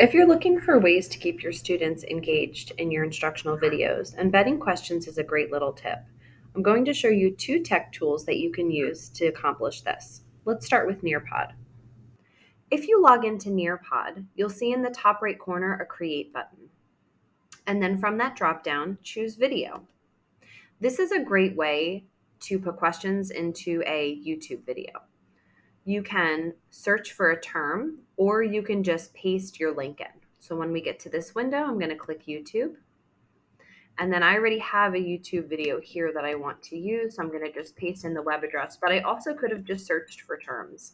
If you're looking for ways to keep your students engaged in your instructional videos, embedding questions is a great little tip. I'm going to show you 2 tech tools that you can use to accomplish this. Let's start with Nearpod. If you log into Nearpod, you'll see in the top right corner a Create button. And then from that drop-down, choose Video. This is a great way to put questions into a YouTube video. You can search for a term, or you can just paste your link in. So when we get to this window, I'm going to click YouTube. And then I already have a YouTube video here that I want to use. So I'm going to just paste in the web address, but I also could have just searched for terms.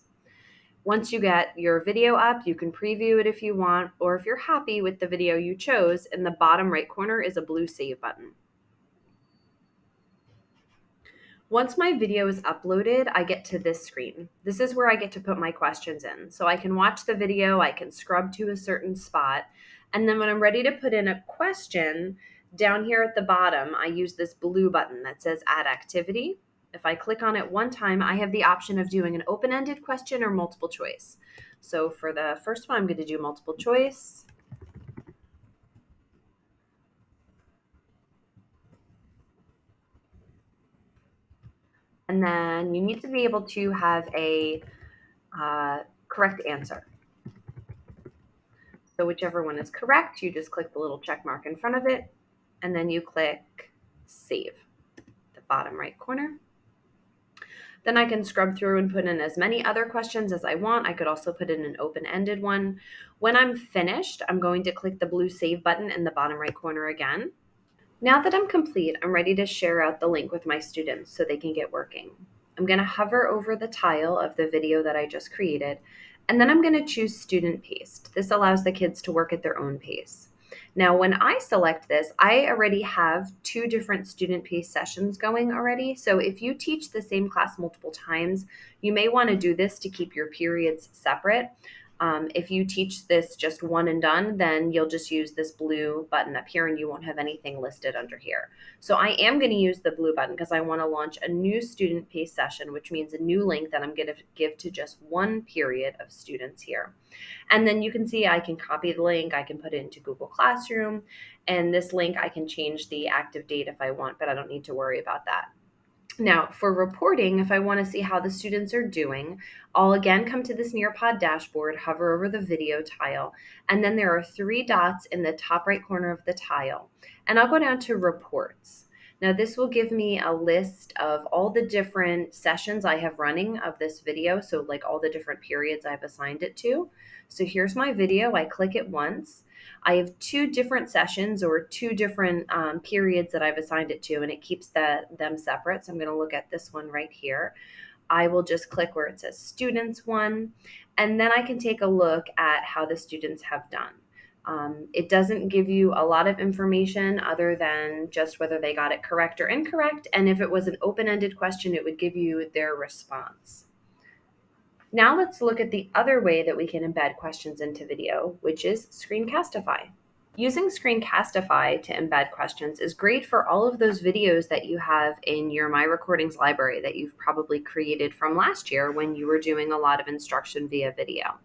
Once you get your video up, you can preview it if you want, or if you're happy with the video you chose, in the bottom right corner is a blue save button. Once my video is uploaded, I get to this screen. This is where I get to put my questions in. So I can watch the video, I can scrub to a certain spot, and then when I'm ready to put in a question, down here at the bottom, I use this blue button that says Add Activity. If I click on it one time, I have the option of doing an open-ended question or multiple choice. So for the first one, I'm going to do multiple choice. And then you need to be able to have a correct answer. So whichever one is correct, you just click the little check mark in front of it, and then you click Save, the bottom right corner. Then I can scrub through and put in as many other questions as I want. I could also put in an open-ended one. When I'm finished, I'm going to click the blue Save button in the bottom right corner again. Now that I'm complete, I'm ready to share out the link with my students so they can get working. I'm going to hover over the tile of the video that I just created, and then I'm going to choose Student Paced. This allows the kids to work at their own pace. Now, when I select this, I already have 2 different student paced sessions going already. So if you teach the same class multiple times, you may want to do this to keep your periods separate. If you teach this just one and done, then you'll just use this blue button up here and you won't have anything listed under here. So I am going to use the blue button because I want to launch a new student paced session, which means a new link that I'm going to give to just one period of students here. And then you can see I can copy the link, I can put it into Google Classroom, and this link I can change the active date if I want, but I don't need to worry about that. Now, for reporting, if I want to see how the students are doing, I'll again come to this Nearpod dashboard, hover over the video tile, and then there are 3 dots in the top right corner of the tile. And I'll go down to reports. Now, this will give me a list of all the different sessions I have running of this video, so like all the different periods I've assigned it to. So here's my video. I click it once. I have 2 different sessions or 2 different periods that I've assigned it to, and it keeps them separate. So I'm going to look at this one right here. I will just click where it says Students 1, and then I can take a look at how the students have done. It doesn't give you a lot of information other than just whether they got it correct or incorrect, and if it was an open-ended question, it would give you their response. Now let's look at the other way that we can embed questions into video, which is screencastify. Using screencastify to embed questions is great for all of those videos that you have in your My Recordings library that you've probably created from last year when you were doing a lot of instruction via video.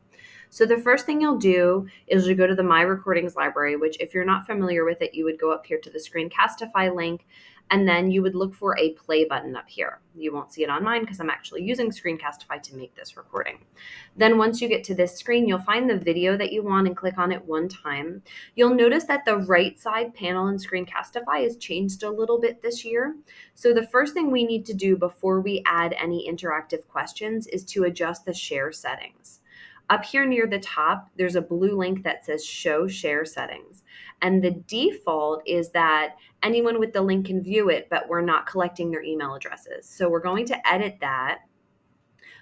So the first thing you'll do is you go to the My Recordings library, which if you're not familiar with it, you would go up here to the screencastify link, and then you would look for a play button up here. You won't see it on mine because I'm actually using screencastify to make this recording. Then once you get to this screen, you'll find the video that you want and click on it one time. You'll notice that the right side panel in screencastify has changed a little bit this year. So the first thing we need to do before we add any interactive questions is to adjust the share settings. Up here near the top, there's a blue link that says Show Share Settings. And the default is that anyone with the link can view it, but we're not collecting their email addresses. So we're going to edit that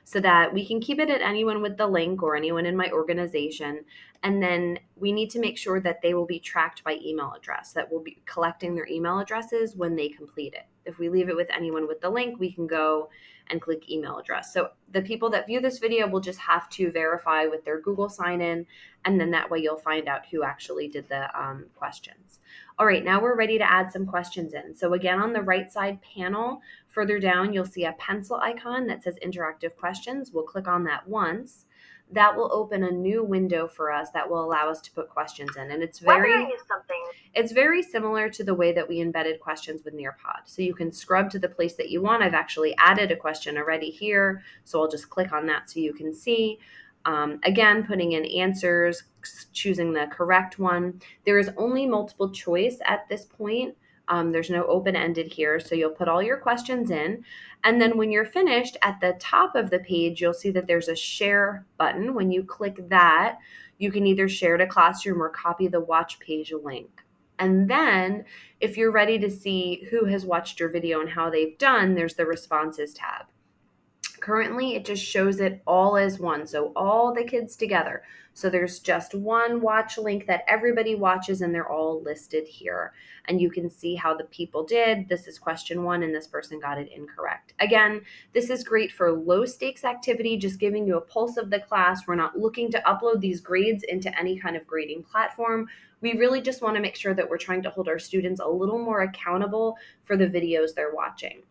so that we can keep it at anyone with the link or anyone in my organization. And then we need to make sure that they will be tracked by email address, that we'll be collecting their email addresses when they complete it. If we leave it with anyone with the link, we can go and click email address. So the people that view this video will just have to verify with their Google sign-in, and then that way you'll find out who actually did the questions. All right, now we're ready to add some questions in. So again, on the right side panel, further down, you'll see a pencil icon that says interactive questions. We'll click on that once. that will open a new window for us that will allow us to put questions in. And it's very similar to the way that we embedded questions with Nearpod. So you can scrub to the place that you want. I've actually added a question already here, so I'll just click on that so you can see. Again, putting in answers, choosing the correct one. There is only multiple choice at this point. There's no open-ended here, so you'll put all your questions in. And then when you're finished, at the top of the page, you'll see that there's a share button. When you click that, you can either share to Classroom or copy the watch page link. And then if you're ready to see who has watched your video and how they've done, there's the responses tab. Currently, it just shows it all as one, so all the kids together. So there's just one watch link that everybody watches, and they're all listed here. And you can see how the people did. This is question 1, and this person got it incorrect. Again, this is great for low stakes activity, just giving you a pulse of the class. We're not looking to upload these grades into any kind of grading platform. We really just want to make sure that we're trying to hold our students a little more accountable for the videos they're watching.